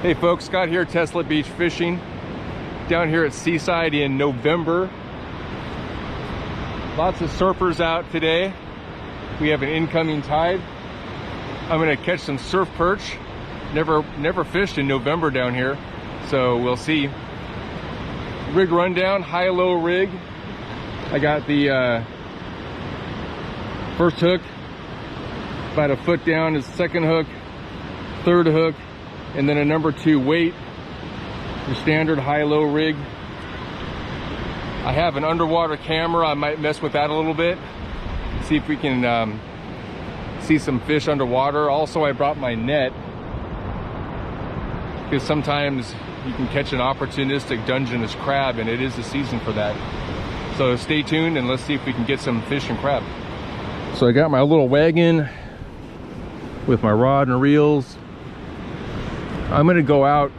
Hey folks, Scott here, Tesla Beach Fishing, down here at Seaside in November. Lots of surfers out today. We have an incoming tide. I'm gonna catch some surf perch. Never fished in November down here, so we'll see. Rig rundown, high-low rig. I got the first hook about a foot down is second hook, third hook, and then a number 2 weight, your standard high-low rig. I have an underwater camera. I might mess with that a little bit, see if we can see some fish underwater. Also, I brought my net because sometimes you can catch an opportunistic Dungeness crab, and it is the season for that. So stay tuned and let's see if we can get some fish and crab. So I got my little wagon with my rod and reels. I'm gonna go out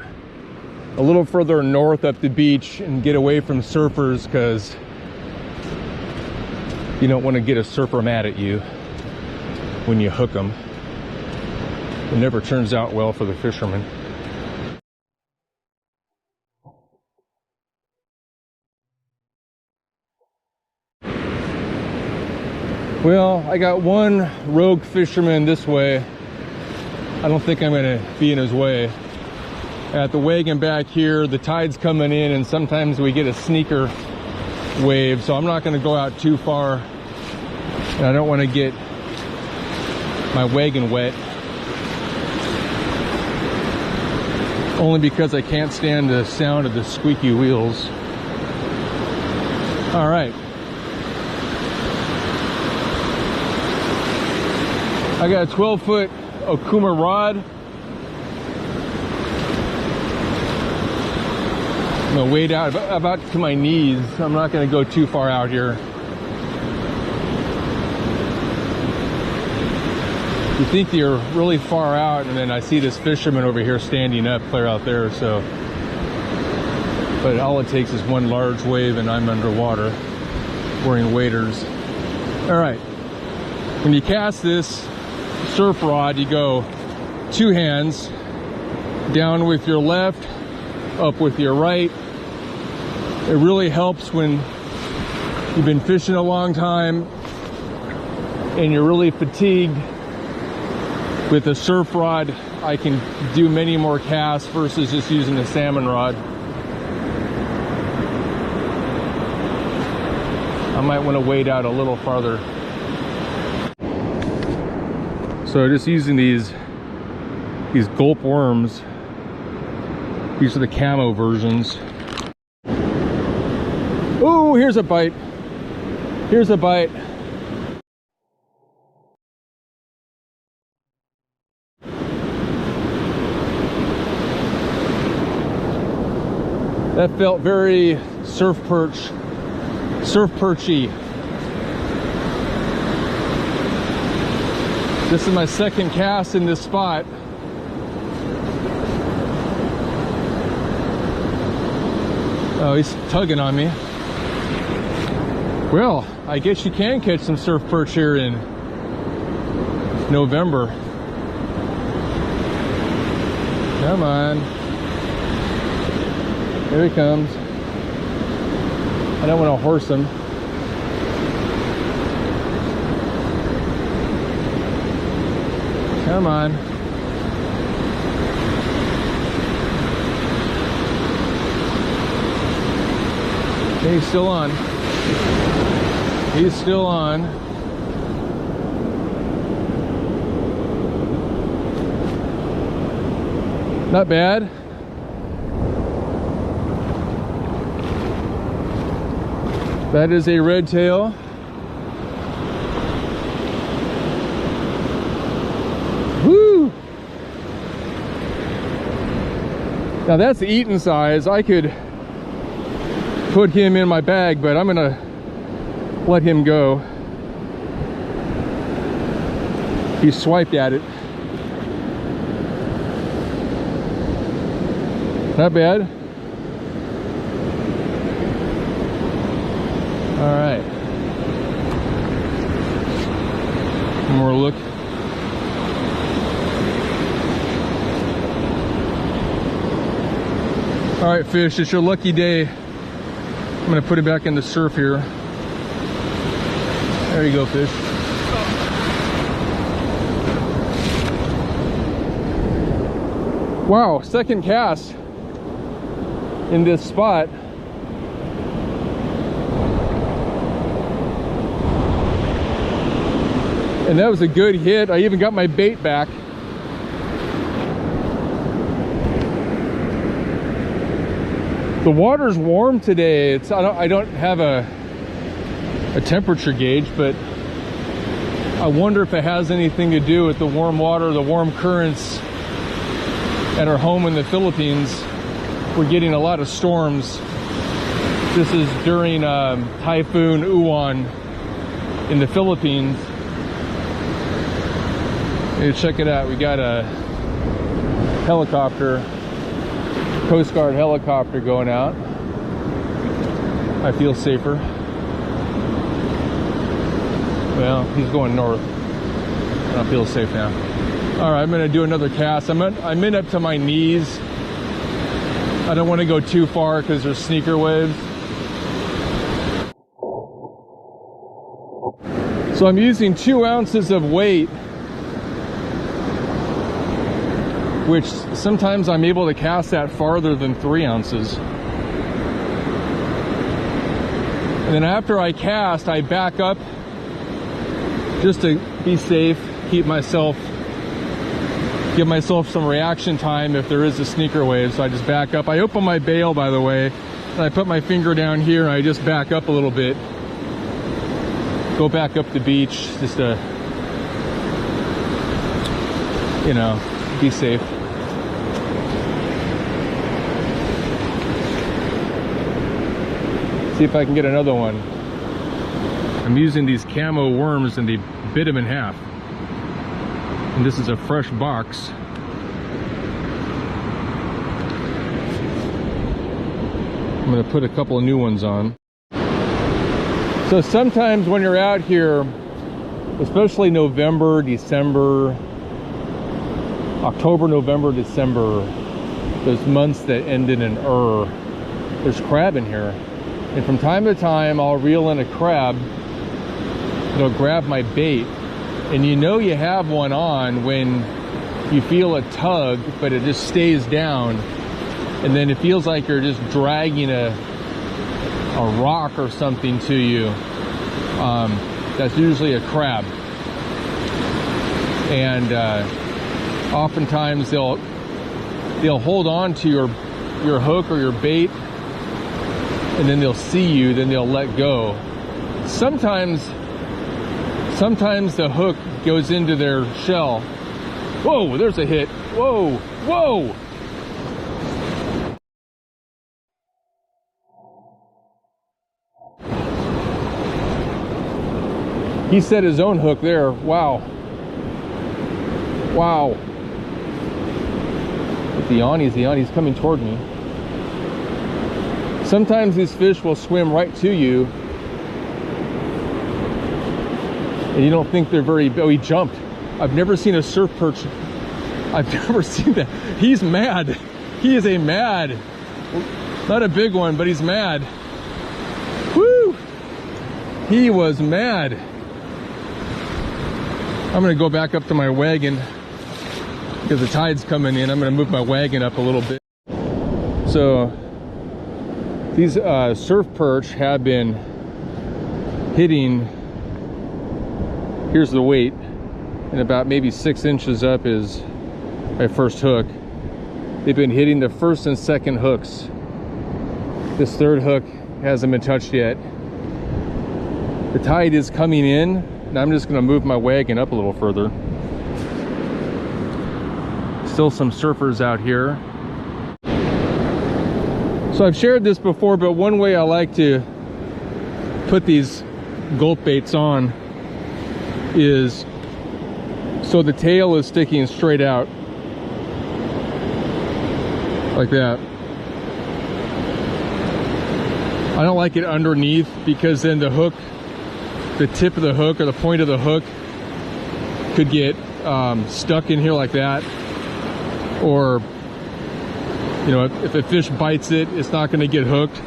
a little further north up the beach and get away from surfers, because you don't want to get a surfer mad at you when you hook them. It never turns out well for the fishermen. Well, I got one rogue fisherman this way. I don't think I'm gonna be in his way. At the wagon back here, the tide's coming in and sometimes we get a sneaker wave, so I'm not gonna go out too far. And I don't wanna get my wagon wet. Only because I can't stand the sound of the squeaky wheels. All right. I got a 12-foot Okuma rod. I'm gonna wade out about to my knees. I'm not gonna go too far out here. You think you're really far out, and then I see this fisherman over here standing up clear out there, so. But all it takes is one large wave and I'm underwater wearing waders. All right, when you cast this surf rod, you go 2 hands, down with your left, up with your right. It really helps when you've been fishing a long time and you're really fatigued. With a surf rod, I can do many more casts versus just using a salmon rod. I might want to wade out a little farther. So just using these Gulp worms. These are the camo versions. Oh, here's a bite. Here's a bite. That felt very surf perchy. This is my second cast in this spot. Oh, he's tugging on me. Well, I guess you can catch some surf perch here in November. Come on. Here he comes. I don't want to horse him. Come on. Okay, he's still on. He's still on. Not bad. That is a red tail. Woo! Now that's the eating size. I could put him in my bag, but I'm gonna let him go. He swiped at it. Not bad. All right. One more look. All right, fish, it's your lucky day. I'm gonna put it back in the surf here. There you go, fish. Wow, second cast in this spot. And that was a good hit. I even got my bait back. The water's warm today. I don't have a temperature gauge, but I wonder if it has anything to do with the warm water, the warm currents at our home in the Philippines. We're getting a lot of storms. This is during Typhoon Uwan in the Philippines. Hey, check it out. We got a helicopter, Coast Guard helicopter going out. I feel safer. Well, he's going north. I don't feel safe now. All right, I'm gonna do another cast. I'm in up to my knees. I don't want to go too far because there's sneaker waves. So I'm using 2 ounces of weight, which sometimes I'm able to cast that farther than 3 ounces. And then after I cast, I back up just to be safe, give myself some reaction time if there is a sneaker wave. So I just back up. I open my bail, by the way, and I put my finger down here and I just back up a little bit. Go back up the beach just to, you know, be safe. See if I can get another one. I'm using these camo worms and they bit them in half. And this is a fresh box. I'm gonna put a couple of new ones on. So sometimes when you're out here, especially November, December, October, November, December, those months that end in an there's crab in here. And from time to time, I'll reel in a crab. It'll grab my bait. And you know you have one on when you feel a tug, but it just stays down. And then it feels like you're just dragging a rock or something to you. That's usually a crab. And oftentimes they'll hold on to your hook or your bait, and then they'll see you, then they'll let go. Sometimes the hook goes into their shell. Whoa, there's a hit. Whoa, whoa. He set his own hook there. Wow. Wow. With the Yanni's coming toward me. Sometimes these fish will swim right to you and you don't think they're very, oh, he jumped. I've never seen a surf perch. I've never seen that. He's mad. He is a mad, not a big one, but he's mad. Woo! He was mad. I'm gonna go back up to my wagon because the tide's coming in. I'm gonna move my wagon up a little bit. So these surf perch have been hitting, here's the weight, and about maybe 6 inches up is my first hook. They've been hitting the first and second hooks. This third hook hasn't been touched yet. The tide is coming in, and I'm just gonna move my wagon up a little further. Still some surfers out here. So I've shared this before, but one way I like to put these gulp baits on is so the tail is sticking straight out like that. I don't like it underneath because then the hook, the tip of the hook or the point of the hook could get stuck in here like that, or You know, if a fish bites it, it's not going to get hooked.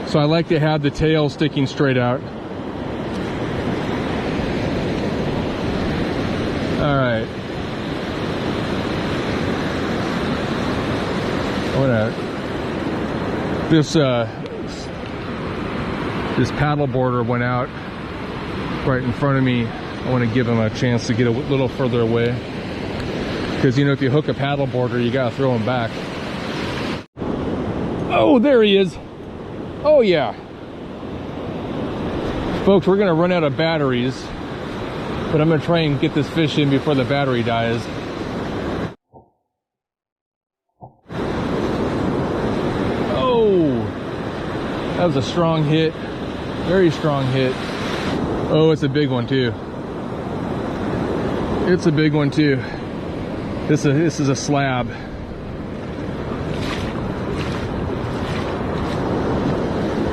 So I like to have the tail sticking straight out. All right. This paddle boarder went out right in front of me. I want to give him a chance to get a little further away, because you know, if you hook a paddle boarder, you gotta throw him back. Oh, there he is. Oh yeah, folks, we're gonna run out of batteries, but I'm gonna try and get this fish in before the battery dies. Oh, that was a strong hit. Very strong hit. Oh, it's a big one too. It's a big one too. This is a slab.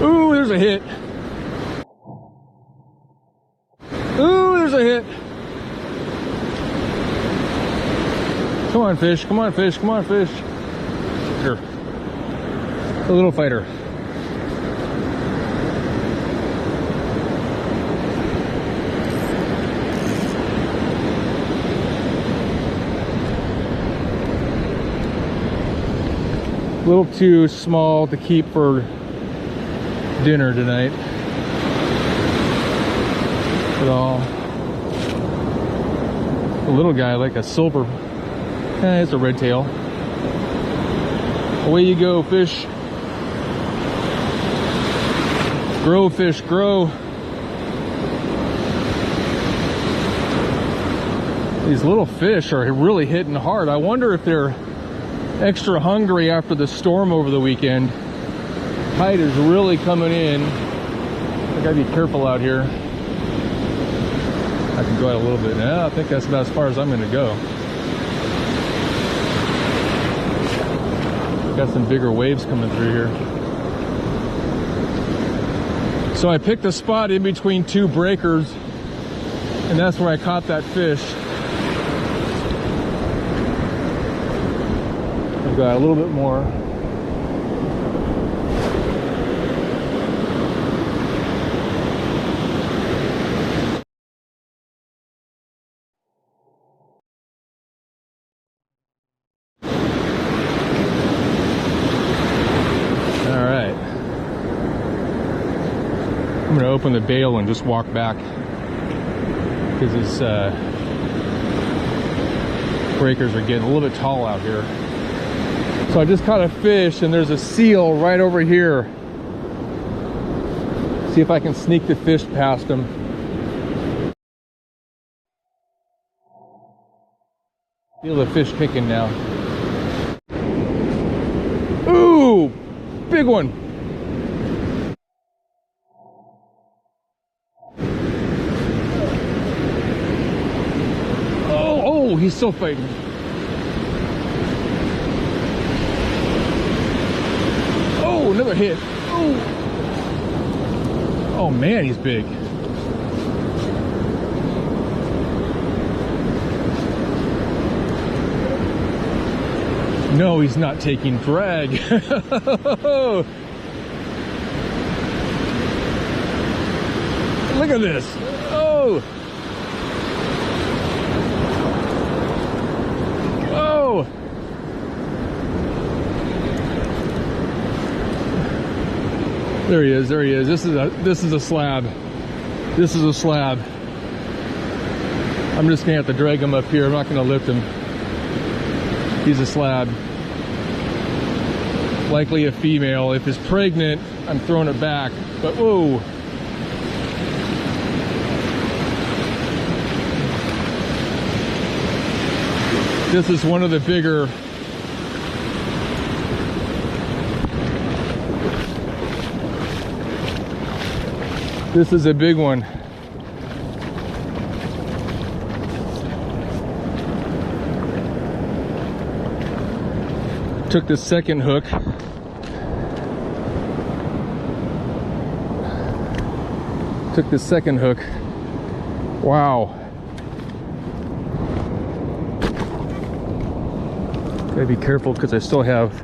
Ooh, there's a hit. Ooh, there's a hit. Come on, fish. Come on, fish. Come on, fish. Here. A little fighter. A little too small to keep for dinner tonight at all. A little guy, like a silver, it's a red tail. Away you go, fish. Grow, fish, grow. These little fish are really hitting hard. I wonder if they're extra hungry after the storm over the weekend. Tide is really coming in. I gotta be careful out here. I can go out a little bit now. I think that's about as far as I'm gonna go. Got some bigger waves coming through here. So I picked a spot in between two breakers, and that's where I caught that fish. I've got a little bit more. All right. I'm going to open the bail and just walk back, because these breakers are getting a little bit tall out here. So I just caught a fish, and there's a seal right over here. See if I can sneak the fish past him. Feel the fish kicking now. Ooh, big one. Oh, he's still fighting. Oh, another hit. Oh man, he's big. No, he's not taking drag. Look at this. Oh. Oh. There he is, there he is. This is a slab. This is a slab. I'm just gonna have to drag him up here. I'm not gonna lift him. He's a slab. Likely a female. If it's pregnant, I'm throwing it back. But whoa. This is one of the bigger. This is a big one. Took the second hook. Took the second hook. Wow. Gotta be careful because I still have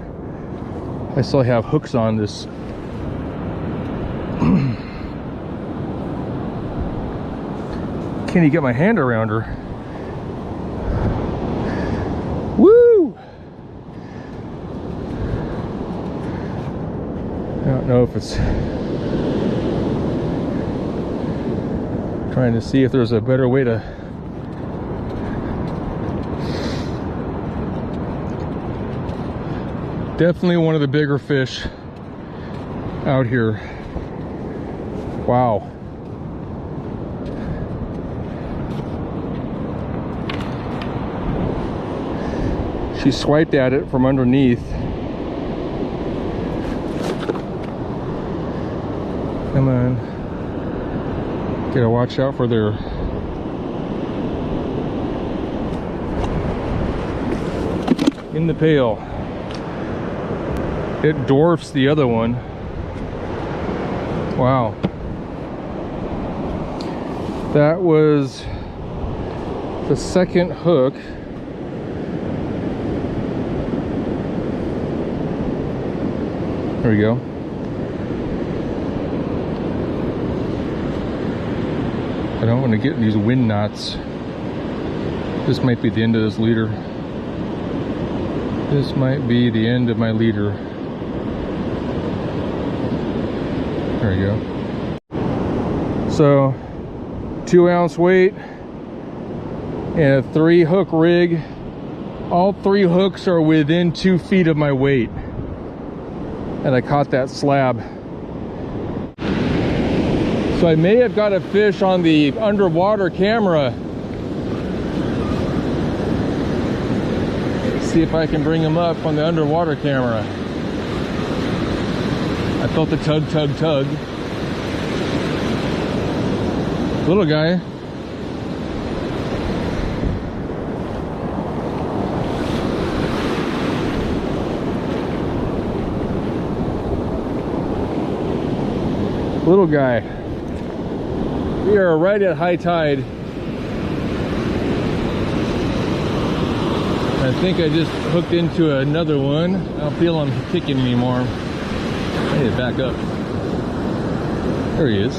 I still have hooks on this. Can't even get my hand around her. Woo! I don't know if it's trying to see if there's a better way to definitely one of the bigger fish out here. Wow. She swiped at it from underneath. Come on. Gotta watch out for their in the pail. It dwarfs the other one. Wow. That was the second hook. There we go. I don't want to get these wind knots. This might be the end of this leader. This might be the end of my leader. There we go. So 2-ounce weight and a 3-hook rig. All 3 hooks are within 2 feet of my weight. And I caught that slab. So I may have got a fish on the underwater camera. Let's see if I can bring him up on the underwater camera. I felt the tug, tug, tug. Little guy. Little guy. We are right at high tide. I think I just hooked into another one. I don't feel I'm kicking anymore. I need to back up. There he is.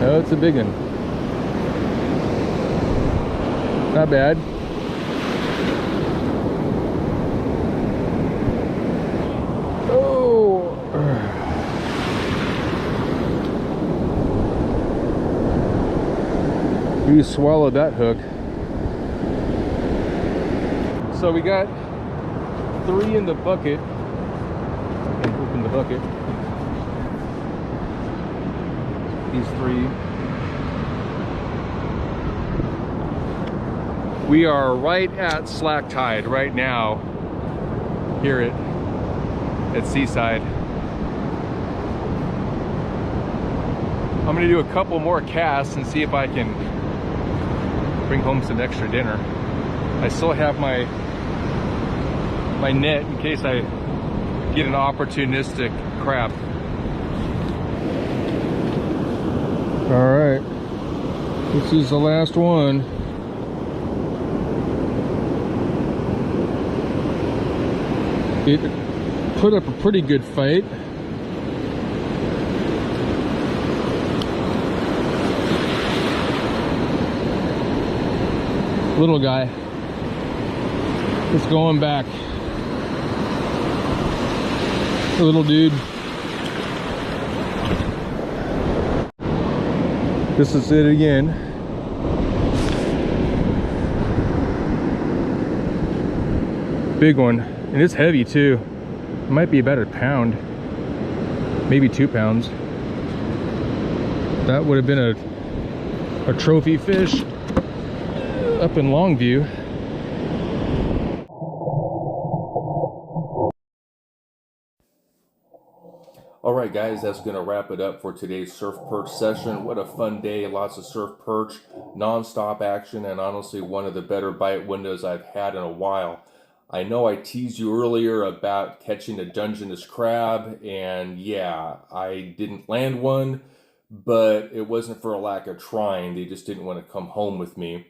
Oh, it's a big one. Not bad. You swallowed that hook. So we got 3 in the bucket. I can open the bucket. These 3. We are right at slack tide right now here at Seaside. I'm gonna do a couple more casts and see if I can bring home some extra dinner. I still have my net in case I get an opportunistic crab. All right, this is the last one. It put up a pretty good fight. Little guy. It's going back. The little dude. This is it again. Big one. And it's heavy too. It might be about a pound. Maybe 2 pounds. That would have been a trophy fish up in Longview. All right, guys, that's going to wrap it up for today's surf perch session. What a fun day. Lots of surf perch, non-stop action, and honestly one of the better bite windows I've had in a while. I know I teased you earlier about catching a Dungeness crab, and yeah, I didn't land one, but it wasn't for a lack of trying. They just didn't want to come home with me.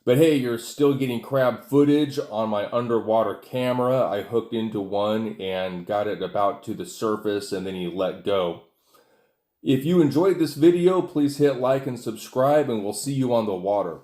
But hey, you're still getting crab footage on my underwater camera. I hooked into one and got it about to the surface, and then he let go. If you enjoyed this video, please hit like and subscribe, and we'll see you on the water.